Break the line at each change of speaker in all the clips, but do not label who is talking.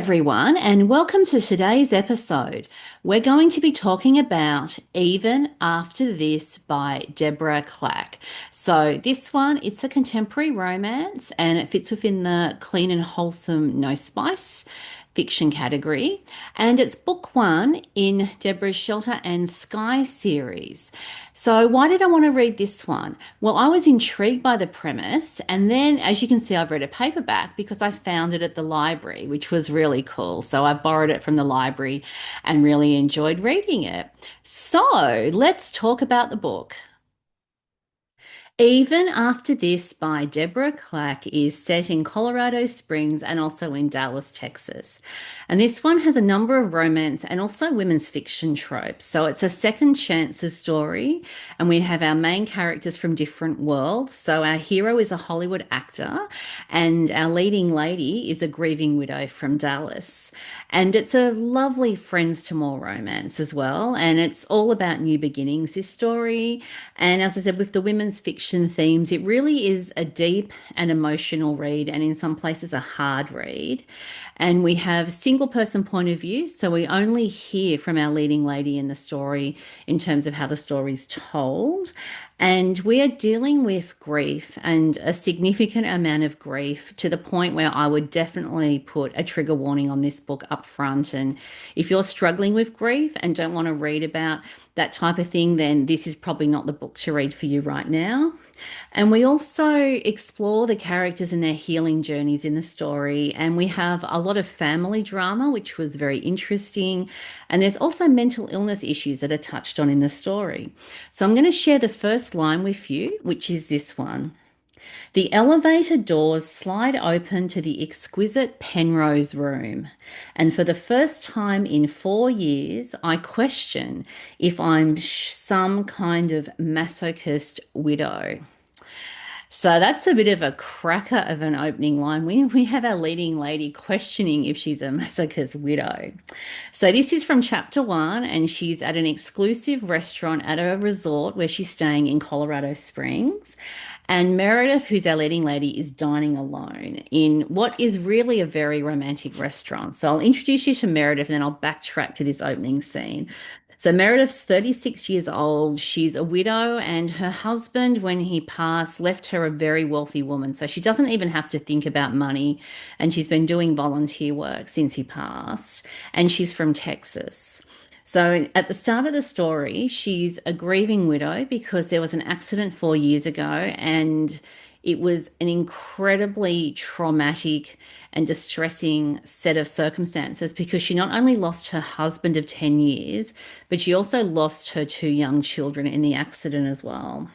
everyone, and welcome to today's episode. We're going to be talking about Even After This by Deborah Clack. So, this one, it's a contemporary romance and it fits within the clean and wholesome, no spice fiction category. And it's book one in Deborah's Shelter and Sky series. So, why did I want to read this one? Well, I was intrigued by the premise, and then, as you can see, I've read a paperback because I found it at the library, which was really cool. So, I borrowed it from the library and really enjoyed reading it. So, let's talk about the book. Even After This by Deborah Clack is set in Colorado Springs and also in Dallas, Texas. And this one has a number of romance and also women's fiction tropes. So it's a second chances story, and we have our main characters from different worlds. So our hero is a Hollywood actor, and our leading lady is a grieving widow from Dallas. And it's a lovely friends to more romance as well. And it's all about new beginnings, this story. And as I said, with the women's fiction themes, it really is a deep and emotional read, and in some places, a hard read. And we have single person point of view. So we only hear from our leading lady in the story in terms of how the story's told. And we are dealing with grief and a significant amount of grief to the point where I would definitely put a trigger warning on this book up front. And if you're struggling with grief and don't want to read about that type of thing, then this is probably not the book to read for you right now. And we also explore the characters and their healing journeys in the story. And we have a lot of family drama, which was very interesting. And there's also mental illness issues that are touched on in the story. So I'm going to share the first line with you, which is this one. The elevator doors slide open to the exquisite Penrose room, and for the first time in 4 years, I question if I'm some kind of masochist widow. So that's a bit of a cracker of an opening line. We have our leading lady questioning if she's a masochist widow. So this is from chapter one, and she's at an exclusive restaurant at a resort where she's staying in Colorado Springs. And Meredith, who's our leading lady, is dining alone in what is really a very romantic restaurant. So I'll introduce you to Meredith and then I'll backtrack to this opening scene. So Meredith's 36 years old. She's a widow, and her husband, when he passed, left her a very wealthy woman. So she doesn't even have to think about money. And she's been doing volunteer work since he passed. And she's from Texas. So at the start of the story, she's a grieving widow because there was an accident 4 years ago, and it was an incredibly traumatic and distressing set of circumstances because she not only lost her husband of 10 years, but she also lost her two young children in the accident as well.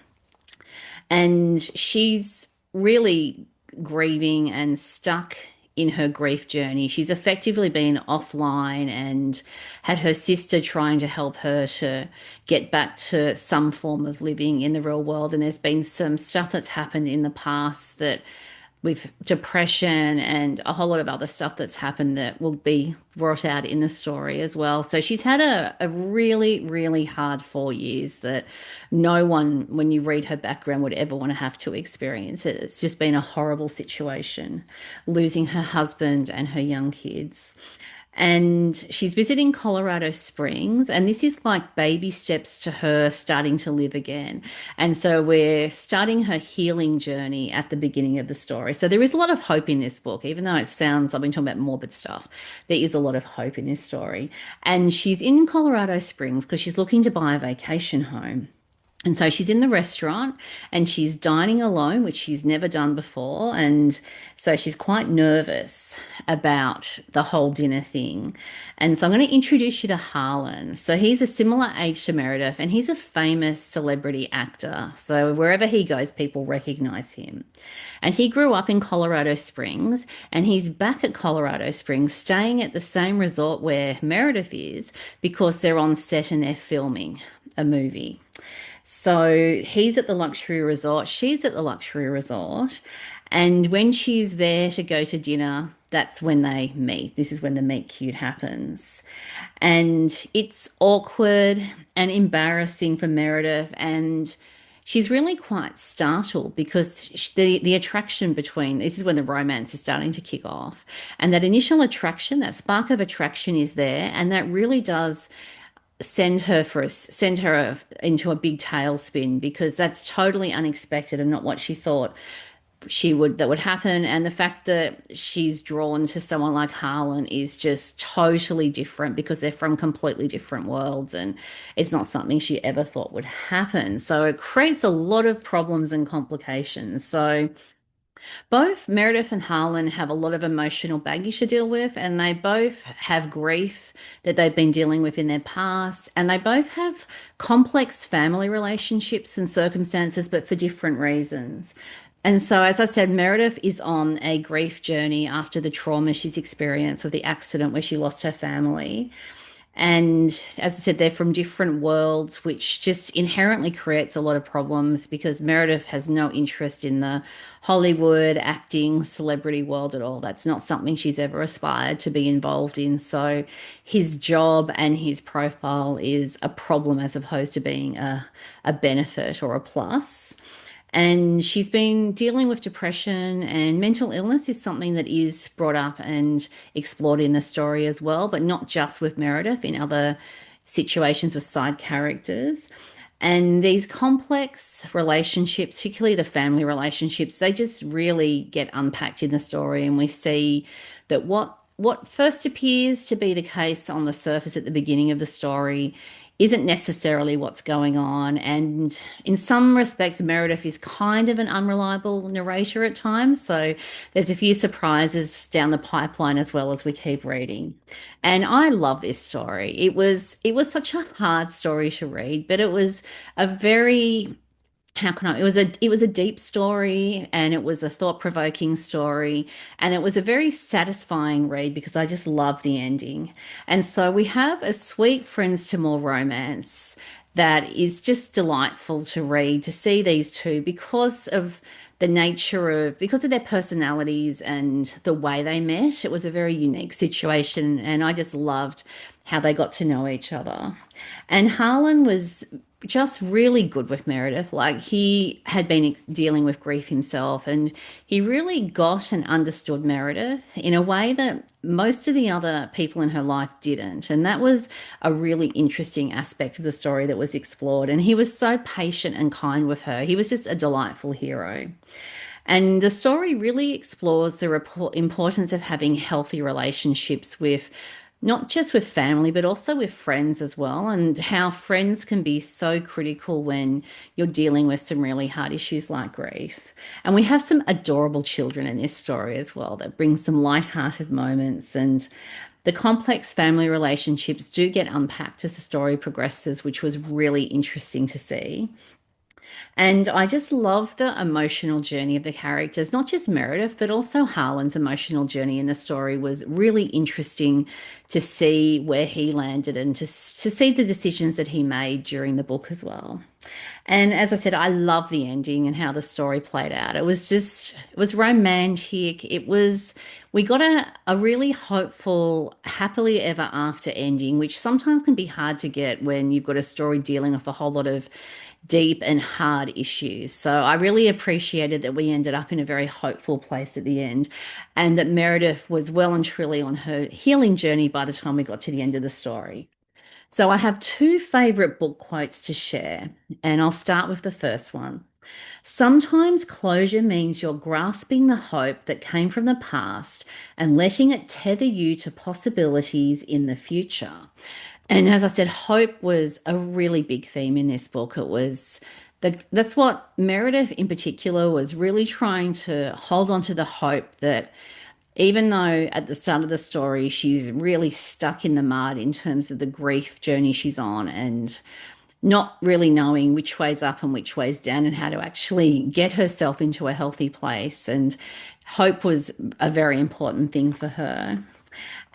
And she's really grieving and stuck in her grief journey. She's effectively been offline and had her sister trying to help her to get back to some form of living in the real world. And there's been some stuff that's happened in the past that with depression and a whole lot of other stuff that's happened that will be brought out in the story as well. So she's had a really, really hard 4 years that no one, when you read her background, would ever want to have to experience it. It's just been a horrible situation, losing her husband and her young kids. And she's visiting Colorado Springs, and this is like baby steps to her starting to live again. And so we're starting her healing journey at the beginning of the story. So there is a lot of hope in this book, even though it sounds, I've been talking about morbid stuff. There is a lot of hope in this story. And she's in Colorado Springs because she's looking to buy a vacation home. And so she's in the restaurant and she's dining alone, which she's never done before. And so she's quite nervous about the whole dinner thing. And so I'm going to introduce you to Harlan. So he's a similar age to Meredith, and he's a famous celebrity actor. So wherever he goes, people recognize him. And he grew up in Colorado Springs, and he's back at Colorado Springs, staying at the same resort where Meredith is because they're on set and they're filming a movie. So he's at the luxury resort, she's at the luxury resort. And when she's there to go to dinner, that's when they meet. This is when the meet cute happens. And it's awkward and embarrassing for Meredith. And she's really quite startled because the attraction between this is when the romance is starting to kick off, and that initial attraction, that spark of attraction is there, and that really does send her into a big tailspin because that's totally unexpected and not what she thought that would happen. And the fact that she's drawn to someone like Harlan is just totally different because they're from completely different worlds, and it's not something she ever thought would happen. So it creates a lot of problems and complications. So both Meredith and Harlan have a lot of emotional baggage to deal with, and they both have grief that they've been dealing with in their past, and they both have complex family relationships and circumstances, but for different reasons. And so, as I said, Meredith is on a grief journey after the trauma she's experienced with the accident where she lost her family. And as I said, they're from different worlds, which just inherently creates a lot of problems because Meredith has no interest in the Hollywood acting celebrity world at all. That's not something she's ever aspired to be involved in. So his job and his profile is a problem as opposed to being a benefit or a plus. And she's been dealing with depression, and mental illness is something that is brought up and explored in the story as well, but not just with Meredith, in other situations with side characters. And these complex relationships, particularly the family relationships, they just really get unpacked in the story. And we see that what first appears to be the case on the surface at the beginning of the story isn't necessarily what's going on. And in some respects, Meredith is kind of an unreliable narrator at times. So there's a few surprises down the pipeline as well as we keep reading. And I love this story. It was such a hard story to read, but it was a very how can I? It was a deep story, and it was a thought-provoking story, and it was a very satisfying read because I just love the ending. And so we have a sweet friends to more romance that is just delightful to read, to see these two because of their personalities and the way they met. It was a very unique situation, and I just loved how they got to know each other. And Harlan was just really good with Meredith. Like he had been dealing with grief himself, and he really got and understood Meredith in a way that most of the other people in her life didn't. And that was a really interesting aspect of the story that was explored. And he was so patient and kind with her. He was just a delightful hero. And the story really explores the importance of having healthy relationships with not just with family, but also with friends as well, and how friends can be so critical when you're dealing with some really hard issues like grief. And we have some adorable children in this story as well that bring some light-hearted moments, and the complex family relationships do get unpacked as the story progresses, which was really interesting to see. And I just love the emotional journey of the characters, not just Meredith, but also Harlan's emotional journey in the story was really interesting to see where he landed and to see the decisions that he made during the book as well. And as I said, I love the ending and how the story played out. It was romantic. We got a really hopeful, happily ever after ending, which sometimes can be hard to get when you've got a story dealing with a whole lot of deep and hard issues. So I really appreciated that we ended up in a very hopeful place at the end, and that Meredith was well and truly on her healing journey by the time we got to the end of the story. So I have two favorite book quotes to share, and I'll start with the first one. Sometimes closure means you're grasping the hope that came from the past and letting it tether you to possibilities in the future. And as I said, hope was a really big theme in this book. That's what Meredith in particular was really trying to hold on to, the hope that even though at the start of the story she's really stuck in the mud in terms of the grief journey she's on and not really knowing which way's up and which way's down and how to actually get herself into a healthy place. And hope was a very important thing for her.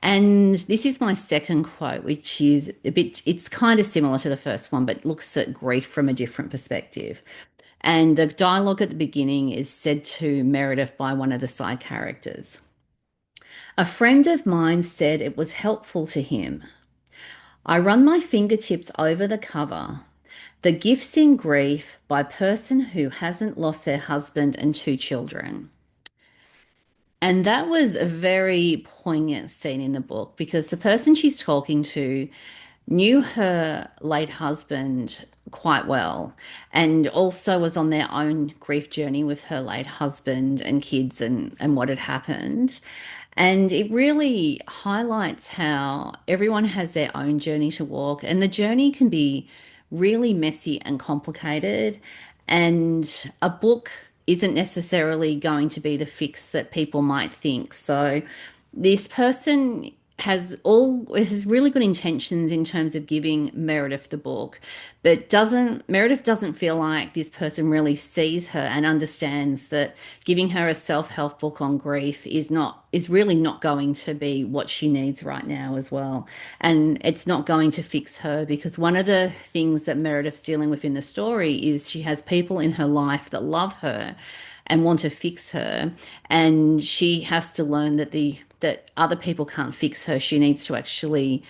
And this is my second quote, which is it's kind of similar to the first one, but looks at grief from a different perspective. And the dialogue at the beginning is said to Meredith by one of the side characters. A friend of mine said it was helpful to him. I run my fingertips over the cover. The Gifts in Grief by Person Who Hasn't Lost Their Husband and Two Children. And that was a very poignant scene in the book because the person she's talking to knew her late husband quite well and also was on their own grief journey with her late husband and kids and what had happened. And it really highlights how everyone has their own journey to walk, and the journey can be really messy and complicated. And a book isn't necessarily going to be the fix that people might think. So, this person has really good intentions in terms of giving Meredith the book, but doesn't Meredith doesn't feel like this person really sees her and understands that giving her a self-help book on grief is really not going to be what she needs right now as well. And it's not going to fix her because one of the things that Meredith's dealing with in the story is she has people in her life that love her and want to fix her, and she has to learn that other people can't fix her. She needs to actually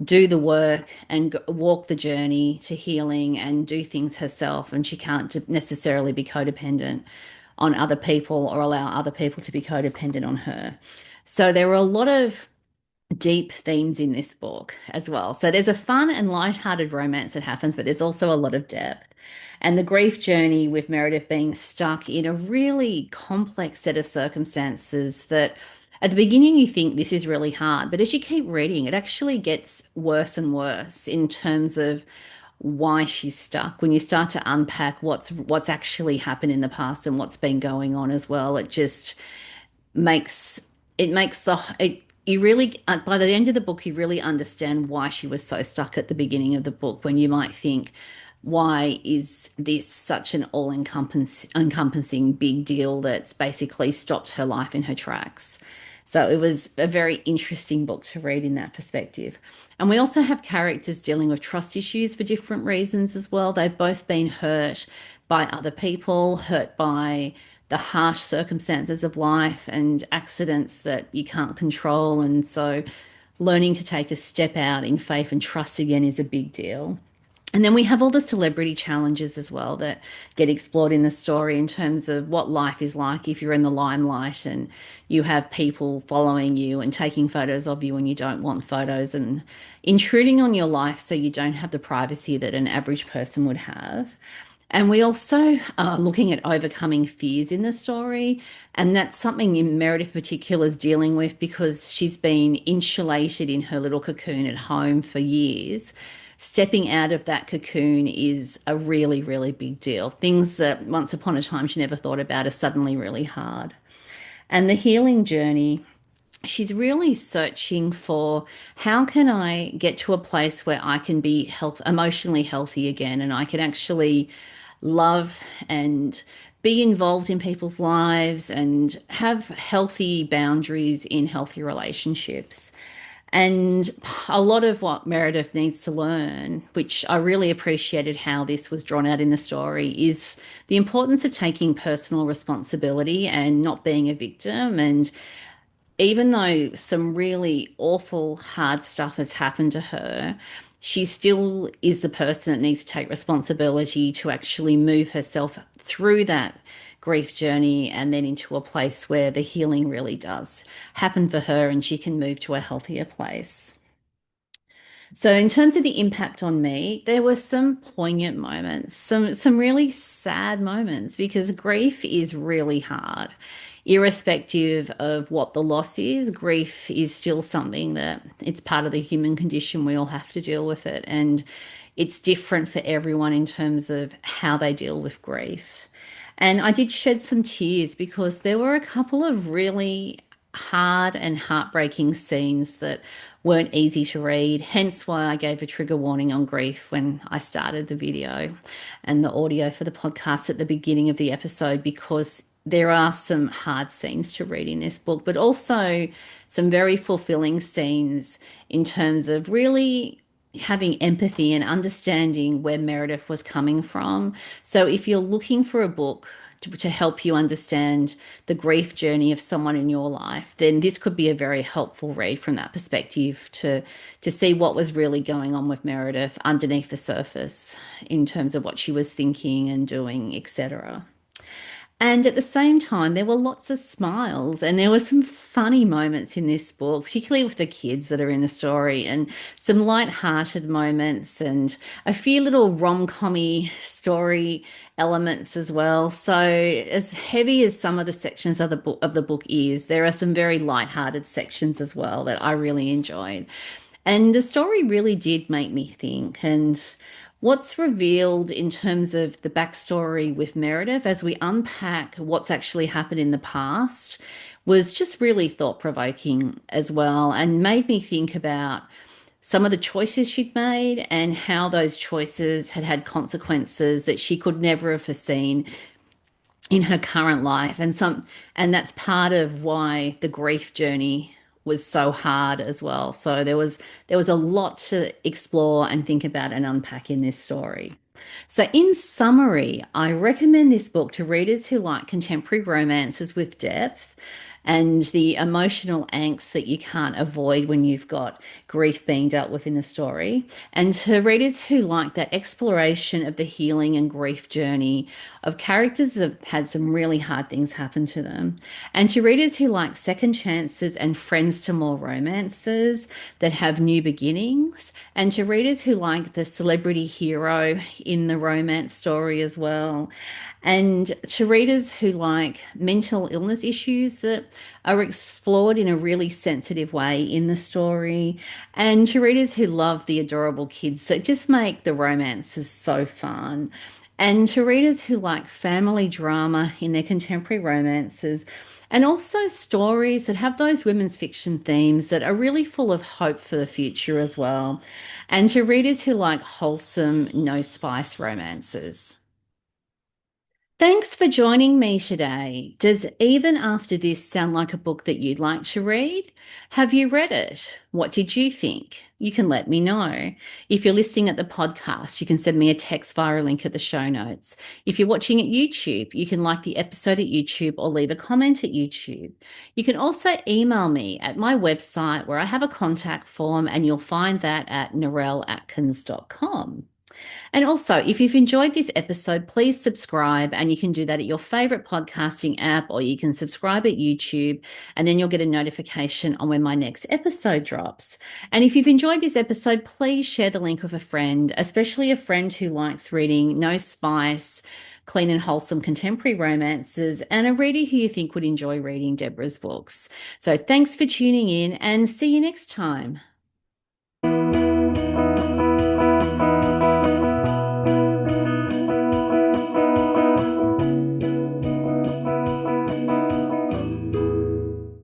do the work and walk the journey to healing and do things herself. And she can't necessarily be codependent on other people or allow other people to be codependent on her. So there were a lot of deep themes in this book as well. So there's a fun and light-hearted romance that happens, but there's also a lot of depth. And the grief journey with Meredith being stuck in a really complex set of circumstances that at the beginning you think this is really hard, but as you keep reading, it actually gets worse and worse in terms of why she's stuck. When you start to unpack what's actually happened in the past and what's been going on as well, it just makes it makes the it you really by the end of the book you really understand why she was so stuck at the beginning of the book, when you might think, why is this such an all encompassing big deal that's basically stopped her life in her tracks. So it was a very interesting book to read in that perspective. And we also have characters dealing with trust issues for different reasons as well. They've both been hurt by other people, hurt by the harsh circumstances of life and accidents that you can't control. And so learning to take a step out in faith and trust again is a big deal. And then we have all the celebrity challenges as well that get explored in the story in terms of what life is like if you're in the limelight and you have people following you and taking photos of you when you don't want photos and intruding on your life so you don't have the privacy that an average person would have. And we also are looking at overcoming fears in the story. And that's something Meredith in particular is dealing with because she's been insulated in her little cocoon at home for years. Stepping out of that cocoon is a really, really big deal. Things that once upon a time she never thought about are suddenly really hard. And the healing journey, she's really searching for, how can I get to a place where I can be emotionally healthy again, and I can actually love and be involved in people's lives and have healthy boundaries in healthy relationships. And a lot of what Meredith needs to learn, which I really appreciated how this was drawn out in the story, is the importance of taking personal responsibility and not being a victim. And even though some really awful, hard stuff has happened to her, she still is the person that needs to take responsibility to actually move herself through that grief journey and then into a place where the healing really does happen for her and she can move to a healthier place. So in terms of the impact on me, there were some poignant moments, some really sad moments because grief is really hard. Irrespective of what the loss is, grief is still something that it's part of the human condition. We all have to deal with it. And it's different for everyone in terms of how they deal with grief. And I did shed some tears because there were a couple of really hard and heartbreaking scenes that weren't easy to read, hence why I gave a trigger warning on grief when I started the video and the audio for the podcast at the beginning of the episode, because there are some hard scenes to read in this book, but also some very fulfilling scenes in terms of really having empathy and understanding where Meredith was coming from. So if you're looking for a book to help you understand the grief journey of someone in your life, then this could be a very helpful read from that perspective to see what was really going on with Meredith underneath the surface in terms of what she was thinking and doing, etc. And at the same time, there were lots of smiles and there were some funny moments in this book, particularly with the kids that are in the story, and some light-hearted moments and a few little rom-commy story elements as well. So as heavy as some of the sections of the book is, there are some very light-hearted sections as well that I really enjoyed. And the story really did make me think. And what's revealed in terms of the backstory with Meredith as we unpack what's actually happened in the past was just really thought provoking as well and made me think about some of the choices she'd made and how those choices had had consequences that she could never have foreseen in her current life, and that's part of why the grief journey was so hard as well. So there was a lot to explore and think about and unpack in this story. So, in summary, I recommend this book to readers who like contemporary romances with depth and the emotional angst that you can't avoid when you've got grief being dealt with in the story, and to readers who like that exploration of the healing and grief journey of characters that have had some really hard things happen to them, and to readers who like second chances and friends to more romances that have new beginnings, and to readers who like the celebrity hero in the romance story as well, and to readers who like mental illness issues that are explored in a really sensitive way in the story, and to readers who love the adorable kids that just make the romances so fun, and to readers who like family drama in their contemporary romances, and also stories that have those women's fiction themes that are really full of hope for the future as well, and to readers who like wholesome, no spice romances. Thanks for joining me today. Does Even After This sound like a book that you'd like to read? Have you read it? What did you think? You can let me know. If you're listening at the podcast, you can send me a text via a link at the show notes. If you're watching at YouTube, you can like the episode at YouTube or leave a comment at YouTube. You can also email me at my website where I have a contact form, and you'll find that at narelleatkins.com. And also, if you've enjoyed this episode, please subscribe, and you can do that at your favorite podcasting app, or you can subscribe at YouTube, and then you'll get a notification on when my next episode drops. And if you've enjoyed this episode, please share the link with a friend, especially a friend who likes reading no spice, clean and wholesome contemporary romances, and a reader who you think would enjoy reading Deborah's books. So thanks for tuning in, and see you next time.